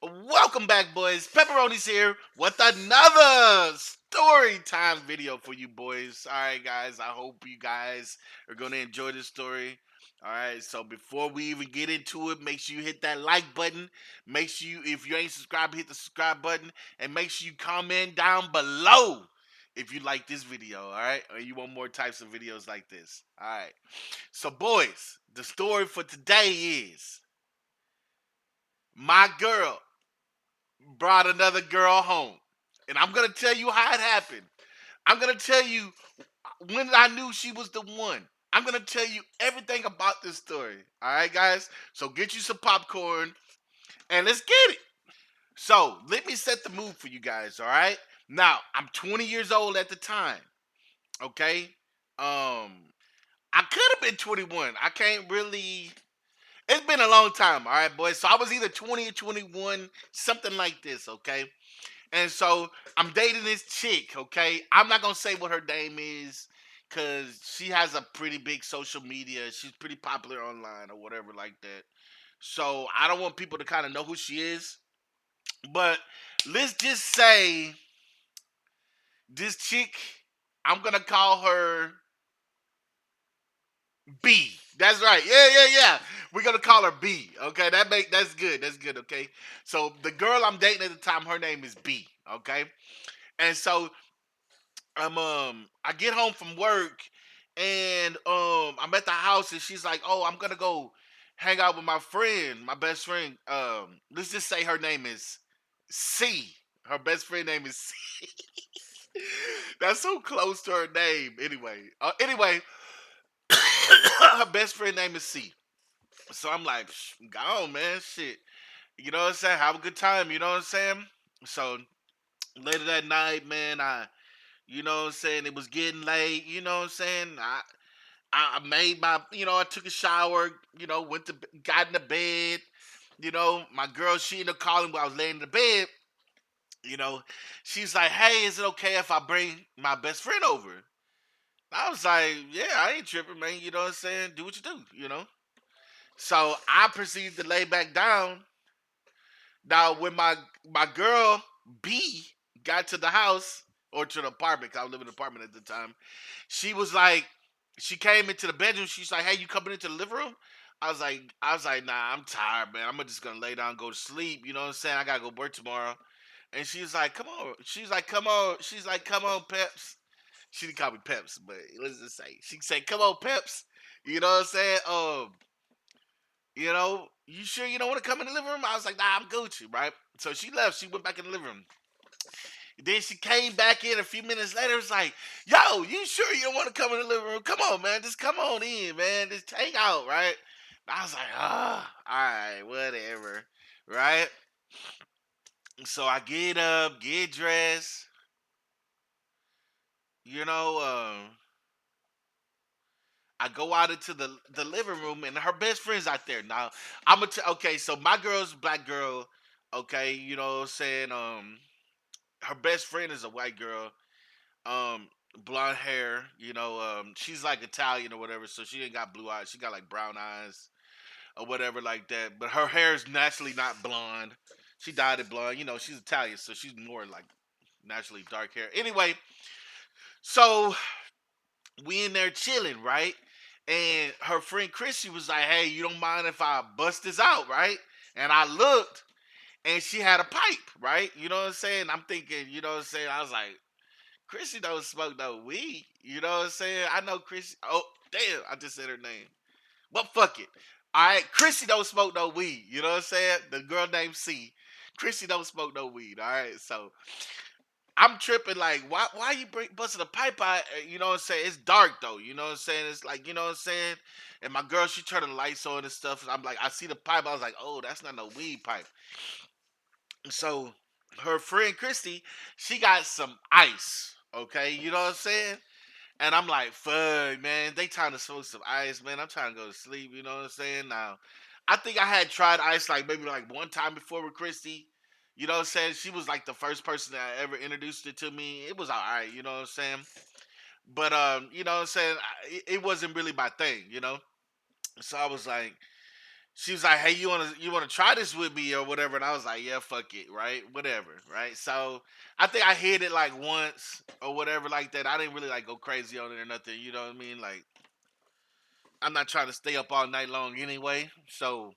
Welcome back, boys. Pepperoni's here with another story time video for you boys. All right, guys. I hope you guys are going to enjoy this story. All right. So before we even get into it, make sure you hit that like button. Make sure you, if you ain't subscribed, hit the subscribe button, and make sure you comment down below if you like this video. All right, or you want more types of videos like this. All right. So, boys, the story for today is my girl brought another girl home. And I'm going to tell you how it happened. I'm going to tell you when I knew she was the one. I'm going to tell you everything about this story. All right, guys? So get you some popcorn and let's get it. So let me set the mood for you guys. All right. Now, I'm 20 years old at the time. Okay. I could have been 21. I can't really. It's been a long time. All right, boys. So I was either 20 or 21, something like this. Okay. And so I'm dating this chick, okay? I'm not gonna say what her name is because she has a pretty big social media. She's pretty popular online or whatever like that. So I don't want people to kind of know who she is. But let's just say this chick, I'm gonna call her B. That's right. Yeah. We're gonna call her B. Okay, that's good. That's good. Okay. So the girl I'm dating at the time, her name is B. Okay. And so I get home from work and I'm at the house and she's like, "Oh, I'm gonna go hang out with my friend, my best friend. Let's just say her name is C. Her best friend name is C." That's so close to her name. Anyway, her best friend name is C. So I'm like, go on, man, shit. You know what I'm saying? Have a good time. You know what I'm saying? So later that night, man, you know what I'm saying? It was getting late. You know what I'm saying? I made my, I took a shower. Went to, got in the bed. My girl, she ended up calling while I was laying in the bed. You know, she's like, "Hey, is it okay if I bring my best friend over?" I was like, "Yeah, I ain't tripping, man. You know what I'm saying? Do what you do." So I proceeded to lay back down. Now, when my girl B got to the house or to the apartment, 'cause I was living in an apartment at the time, she was like, she came into the bedroom. She's like, "Hey, you coming into the living room?" I was like, "Nah, I'm tired, man. I'm just gonna lay down, and go to sleep. You know what I'm saying? I gotta go work tomorrow." And she's like, "Come on." She's like, "Come on." She's like, "Come on, Peps." She didn't call me Peps, but let's just say she said, "Come on, Peps." You know what I'm saying? You sure you don't want to come in the living room? I was like, "Nah, I'm Gucci," right? So she left. She went back in the living room. Then she came back in a few minutes later. It's like, "Yo, you sure you don't want to come in the living room? Come on, man. Just come on in, man. Just hang out, right?" I was like, all right, whatever, right? So I get up, get dressed, you know, I go out into the living room and her best friend's out there. Now okay, so my girl's a black girl, okay, you know what I'm saying? Her best friend is a white girl, um, blonde hair, she's like Italian or whatever, so she ain't got blue eyes, she got like brown eyes or whatever like that. But her hair is naturally not blonde. She dyed it blonde, she's Italian, so she's more like naturally dark hair. Anyway, so we in there chilling, right? And her friend Chrissy was like, "Hey, you don't mind if I bust this out, right?" And I looked, and she had a pipe, right? You know what I'm saying? I'm thinking, you know what I'm saying? I was like, Chrissy don't smoke no weed. You know what I'm saying? I know Chrissy. Oh, damn, I just said her name. But fuck it. All right, Chrissy don't smoke no weed. You know what I'm saying? The girl named C. Chrissy don't smoke no weed. All right, so I'm tripping like, why you busting a pipe out? You know what I'm saying? It's dark though. You know what I'm saying? It's like, you know what I'm saying? And my girl, she turning the lights on and stuff. I'm like, I see the pipe. I was like, oh, that's not no weed pipe. So her friend Christy, she got some ice. Okay, you know what I'm saying? And I'm like, fuck, man, they trying to smoke some ice, man. I'm trying to go to sleep. You know what I'm saying? Now, I think I had tried ice like maybe like one time before with Christy. You know what I'm saying? She was like the first person that ever introduced it to me. It was all right, you know what I'm saying? But you know what I'm saying? It wasn't really my thing, you know. So I was like, she was like, "Hey, you wanna try this with me or whatever?" And I was like, "Yeah, fuck it, right, whatever, right." So I think I hit it like once or whatever like that. I didn't really like go crazy on it or nothing. You know what I mean? Like I'm not trying to stay up all night long anyway. So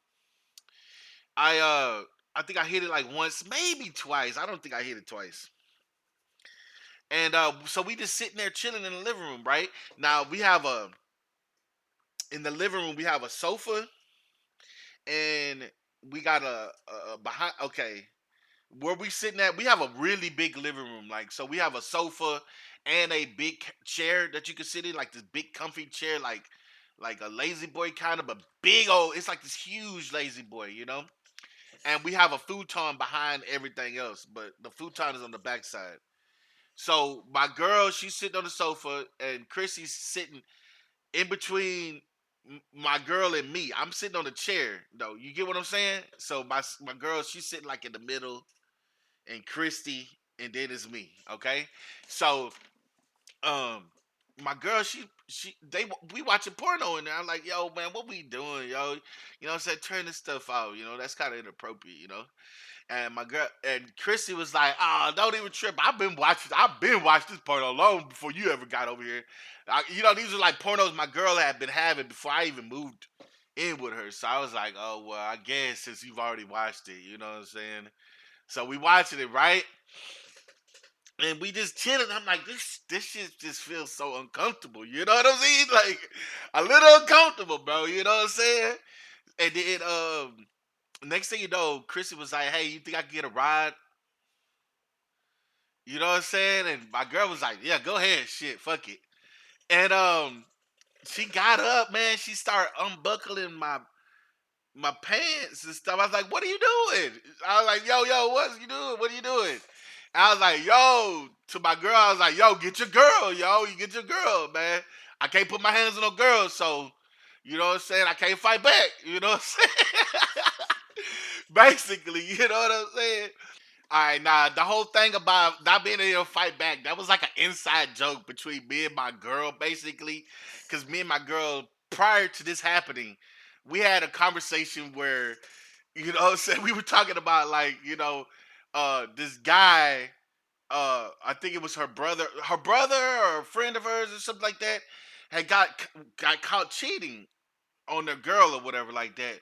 I uh I think I hit it like once, maybe twice. I don't think I hit it twice. And so we just sitting there chilling in the living room, right? Now we have a in the living room we have a sofa and we got a behind. Okay, where we sitting at, we have a really big living room. Like, so we have a sofa and a big chair that you can sit in, like this big comfy chair, like a lazy boy kind of a big old. It's like this huge lazy boy, you know. And we have a futon behind everything else, but the futon is on the backside. So my girl, she's sitting on the sofa, and Chrissy's sitting in between my girl and me. I'm sitting on the chair, though. You get what I'm saying? So my girl, she's sitting like in the middle, and Christy, and then it's me. Okay, so um, my girl, she they we watching porno in there. I'm like, yo, man, what we doing, yo? You know what I'm saying? Turn this stuff out. You know, that's kind of inappropriate, you know. And my girl and Chrissy was like, "Ah, don't even trip. I've been watching this porno long before you ever got over here. You know, these are like pornos my girl had been having before I even moved in with her. So I was like, oh well, I guess since you've already watched it, you know what I'm saying? So we watching it, right? And we just chilling. I'm like, this shit just feels so uncomfortable. You know what I'm saying? Like a little uncomfortable, bro. You know what I'm saying? And then next thing you know, Chrissy was like, "Hey, you think I can get a ride?" You know what I'm saying? And my girl was like, "Yeah, go ahead, shit, fuck it." And she got up, man. She started unbuckling my pants and stuff. I was like, "What are you doing?" I was like, "Yo, what you doing? What are you doing?" And I was like, "Yo," to my girl. I was like, "Yo, get your girl, yo. You get your girl, man. I can't put my hands on no girl, so you know what I'm saying. I can't fight back. You know what I'm saying." Basically, you know what I'm saying. All right, nah. The whole thing about not being able to fight back, that was like an inside joke between me and my girl, basically. Because me and my girl, prior to this happening, we had a conversation where, you know what I'm saying, we were talking about, like, this guy, I think it was her brother or a friend of hers or something like that, had got caught cheating on their girl or whatever like that.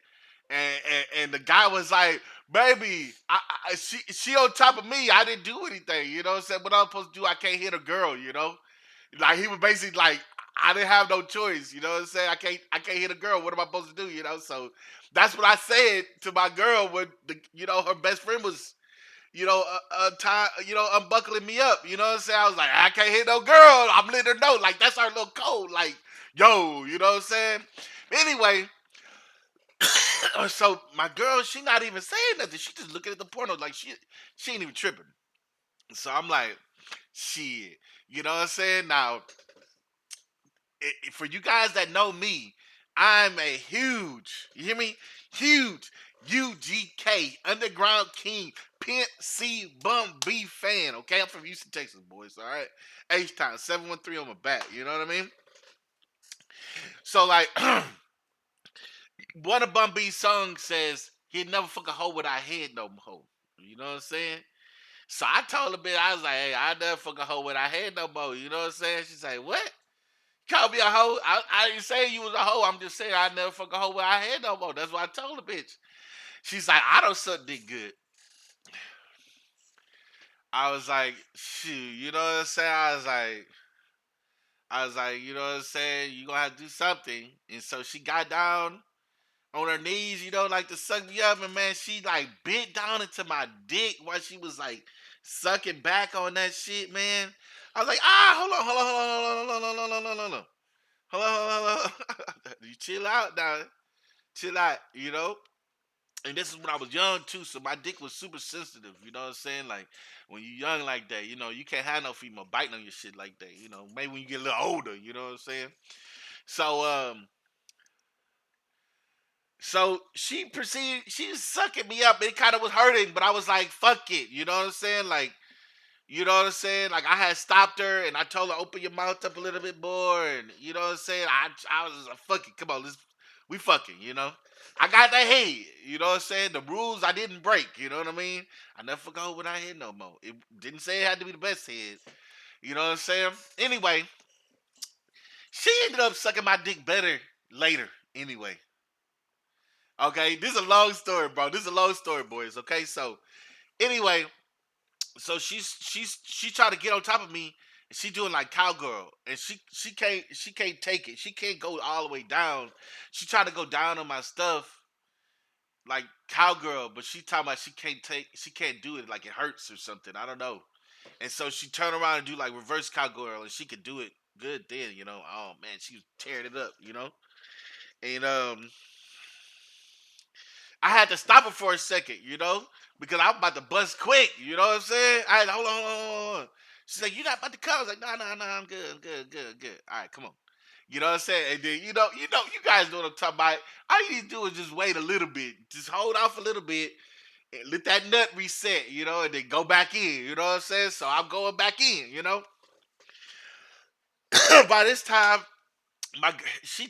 And the guy was like, "Baby, she on top of me. I didn't do anything. You know what I'm saying? What I'm supposed to do? I can't hit a girl. You know, like he was basically like, I didn't have no choice. You know what I'm saying? I can't hit a girl. What am I supposed to do? You know, so that's what I said to my girl when her best friend was unbuckling me up. You know what I'm saying? I was like, I can't hit no girl. I'm letting her know. Like that's our little code. Like, yo, you know what I'm saying? Anyway, so my girl, she not even saying nothing. She just looking at the porno like she ain't even tripping. So I'm like, shit. You know what I'm saying? Now, for you guys that know me, I'm a huge, you hear me? Huge UGK Underground King Pimp C Bum B fan. Okay, I'm from Houston, Texas, boys. All right, H Town 713 on my back. You know what I mean? So like, one of Bum B's songs says he'd never fuck a hoe with our head no more. You know what I'm saying? So I told her, bitch, I was like, hey, I never fuck a hoe with our head no more. You know what I'm saying? She's like, what? Call me a hoe. I didn't say you was a hoe. I'm just saying I never fuck a hoe with our head no more. That's what I told the bitch. She's like, I don't suck dick good. I was like, shoot, you know what I'm saying? I was like, you know what I'm saying? You gonna have to do something. And so she got down on her knees, like to suck me up, and man, she like bit down into my dick while she was like sucking back on that shit, man. I was like, hold on, hold on, hold on, hold on, hold on, hold on, hold on, hold on. Hold on, hold on, hold on. You chill out now. Chill out, you know? And this is when I was young too, so my dick was super sensitive, you know what I'm saying? Like when you young like that, you can't have no female biting on your shit like that, maybe when you get a little older, you know what I'm saying? So she was sucking me up. It kind of was hurting, but I was like, fuck it. You know what I'm saying? Like, you know what I'm saying? Like, I had stopped her and I told her, open your mouth up a little bit more. And you know what I'm saying? I was just like, fuck it. Come on, we fucking, I got that head. You know what I'm saying? The rules I didn't break. You know what I mean? I never forgot what I had no more. It didn't say it had to be the best head. You know what I'm saying? Anyway, she ended up sucking my dick better later. Anyway, okay, this is a long story, bro. This is a long story, boys. Okay, so anyway, so she tried to get on top of me. And she doing like cowgirl, and she can't take it. She can't go all the way down. She tried to go down on my stuff like cowgirl, but she talking about she can't do it, like it hurts or something. I don't know. And so she turned around and do like reverse cowgirl, and she could do it good then. Oh man, she was tearing it up. And I had to stop her for a second, because I'm about to bust quick. You know what I'm saying? I had to, hold on, hold on, hold on. She's like, "You not about to come?" I was like, "No, no, no, I'm good, I'm good, good, good. All right, come on." You know what I'm saying? And then you guys know what I'm talking about. All you need to do is just wait a little bit, just hold off a little bit, and let that nut reset, and then go back in. You know what I'm saying? So I'm going back in. By this time, my she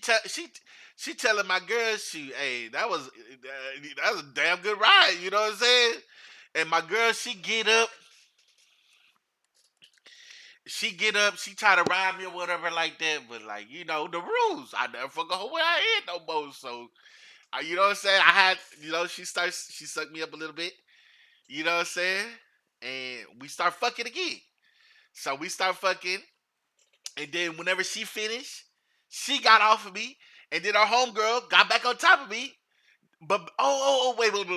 telling my girl, hey, that was a damn good ride. You know what I'm saying? And my girl, she get up, she try to ride me or whatever like that, but like the rules, I never fuck her way I had no more. So you know what I'm saying? I had, she sucked me up a little bit. You know what I'm saying? And we start fucking again. So we start fucking, and then whenever she finished, she got off of me, and then our homegirl got back on top of me. But wait. Let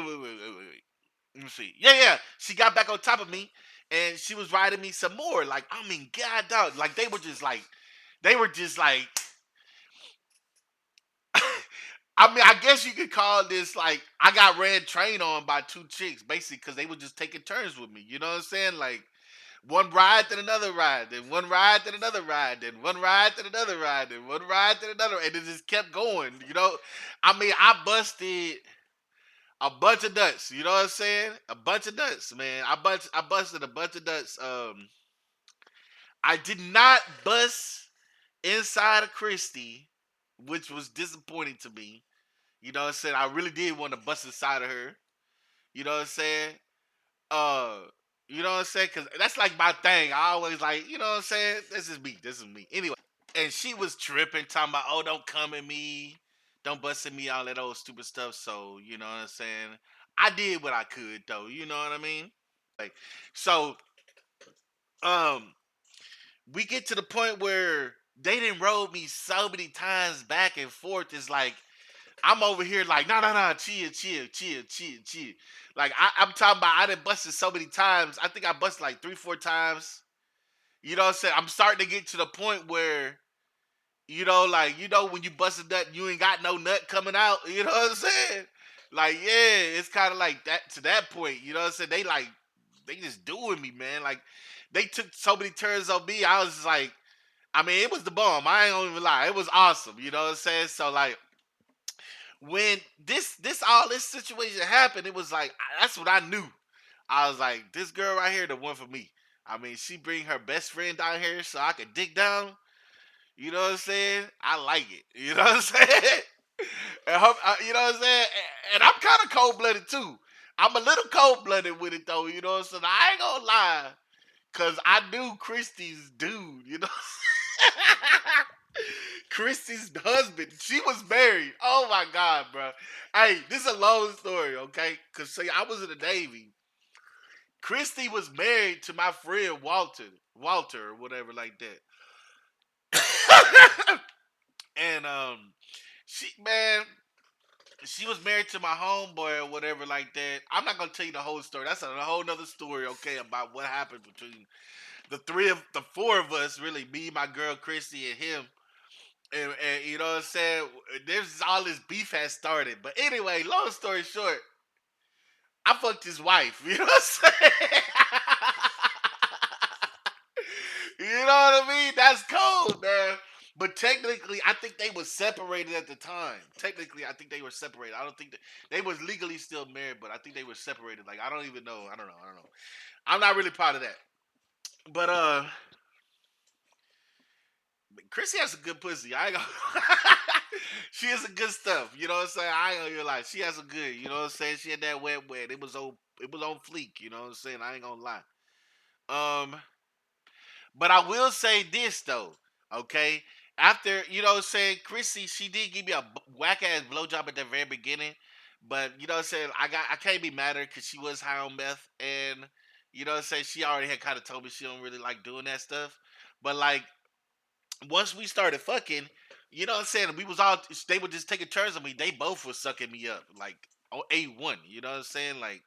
me see. Yeah, yeah. She got back on top of me, and she was riding me some more. Like, I mean, god dog. Like they were just like I mean, I guess you could call this like I got ran train on by two chicks, basically, because they were just taking turns with me. You know what I'm saying? Like one ride, then another ride, then one ride, then another ride, then one ride, then another ride, then one ride, then another, and it just kept going. I mean, I busted a bunch of nuts. You know what I'm saying? A bunch of nuts, man. I busted a bunch of nuts. I did not bust inside of Christy, which was disappointing to me. You know what I'm saying? I really did want to bust inside of her. You know what I'm saying? Uh, you know what I'm saying? Cause that's like my thing. I always like, you know what I'm saying? This is me. This is me. Anyway, and she was tripping, talking about, oh, don't come at me, don't bust at me, all that old stupid stuff. So you know what I'm saying? I did what I could though. You know what I mean? Like, so um, we get to the point where they didn't roll me so many times back and forth. It's like I'm over here like, no, no, no, chill, chill, chill, chill, chill. Like I'm talking about, I done busted so many times. I think I busted like 3, 4 times. You know what I'm saying? I'm starting to get to the point where, like, when you bust a nut, you ain't got no nut coming out. You know what I'm saying? Like, yeah, it's kind of like that to that point. You know what I'm saying? They just doing me, man. Like, they took so many turns on me. I was just like, I mean, it was the bomb. I ain't gonna even lie. It was awesome. You know what I'm saying? So like, when this situation happened, it was like that's what I knew. I was like, this girl right here, the one for me. I mean, she bring her best friend down here so I could dig down. You know what I'm saying? I like it. You know what I'm saying? You know what I'm saying? And I'm kind of cold blooded too. I'm a little cold blooded with it though. You know what I'm saying? I ain't gonna lie, cause I knew Christy's dude. You know. Christy's husband. She was married. Oh my god, bro. Hey, this is a long story, okay? Cause see, I was in the Navy. Christy was married to my friend Walter or whatever like that. And she was married to my homeboy or whatever like that. I'm not gonna tell you the whole story. That's a whole nother story, okay, about what happened between the four of us, really, me, my girl Christy, and him. And you know what I'm saying? There's all this beef has started. But anyway, long story short, I fucked his wife. You know what I'm saying? You know what I mean? That's cold, man. But technically, I think they were separated at the time. Technically, I think they were separated. I don't think they was legally still married, but I think they were separated. Like, I don't even know. I don't know. I don't know. I'm not really proud of that. But Chrissy has a good pussy. I ain't gonna. She has some good stuff. You know what I'm saying? I ain't gonna lie. She has some good. You know what I'm saying? She had that wet wet. It was on fleek. You know what I'm saying? I ain't gonna lie. Um, but I will say this though. Okay, after you know what I'm saying, Chrissy, she did give me a whack ass blowjob at the very beginning. But you know what I'm saying? I can't be mad at her because she was high on meth, and you know what I'm saying. She already had kind of told me she don't really like doing that stuff. But like once we started fucking, you know what I'm saying? We was all they were just taking turns on me. They both were sucking me up like on A1. You know what I'm saying? Like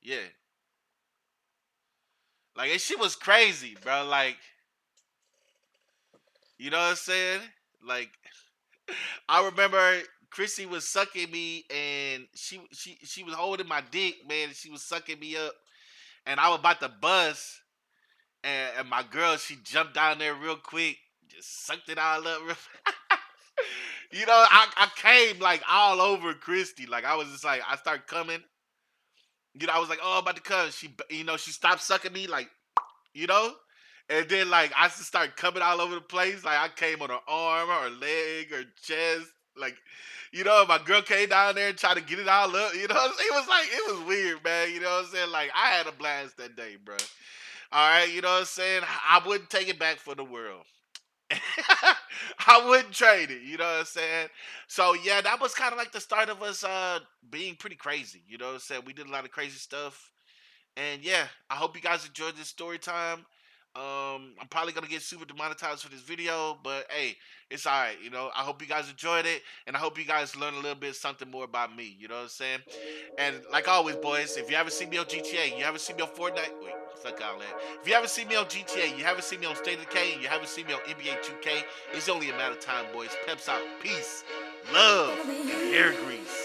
yeah, like and shit was crazy, bro. Like you know what I'm saying? Like I remember Chrissy was sucking me and she was holding my dick, man. And she was sucking me up, and I was about to bust, and my girl she jumped down there real quick, just sucked it all up. You know, I came like all over Christy. Like I was just like I started coming. You know, I was like, oh, I'm about to come. She stopped sucking me, like, you know, and then like I just started coming all over the place. Like I came on her arm, her leg, her chest. Like, you know, my girl came down there and tried to get it all up. You know, it was weird, man. You know what I'm saying? Like I had a blast that day, bro. All right, you know what I'm saying? I wouldn't take it back for the world. I wouldn't trade it. You know what I'm saying? So yeah, that was kind of like the start of us being pretty crazy. You know what I'm saying? We did a lot of crazy stuff. And yeah, I hope you guys enjoyed this story time. I'm probably gonna get super demonetized for this video, but hey, it's all right. You know, I hope you guys enjoyed it, and I hope you guys learned a little bit something more about me. You know what I'm saying? And like always, boys, if you haven't seen me on GTA, you haven't seen me on Fortnite. Wait, fuck all that. If you haven't seen me on GTA, you haven't seen me on State of Decay, and you haven't seen me on NBA 2K, it's only a matter of time, boys. Peps out. Peace, love, and hair grease.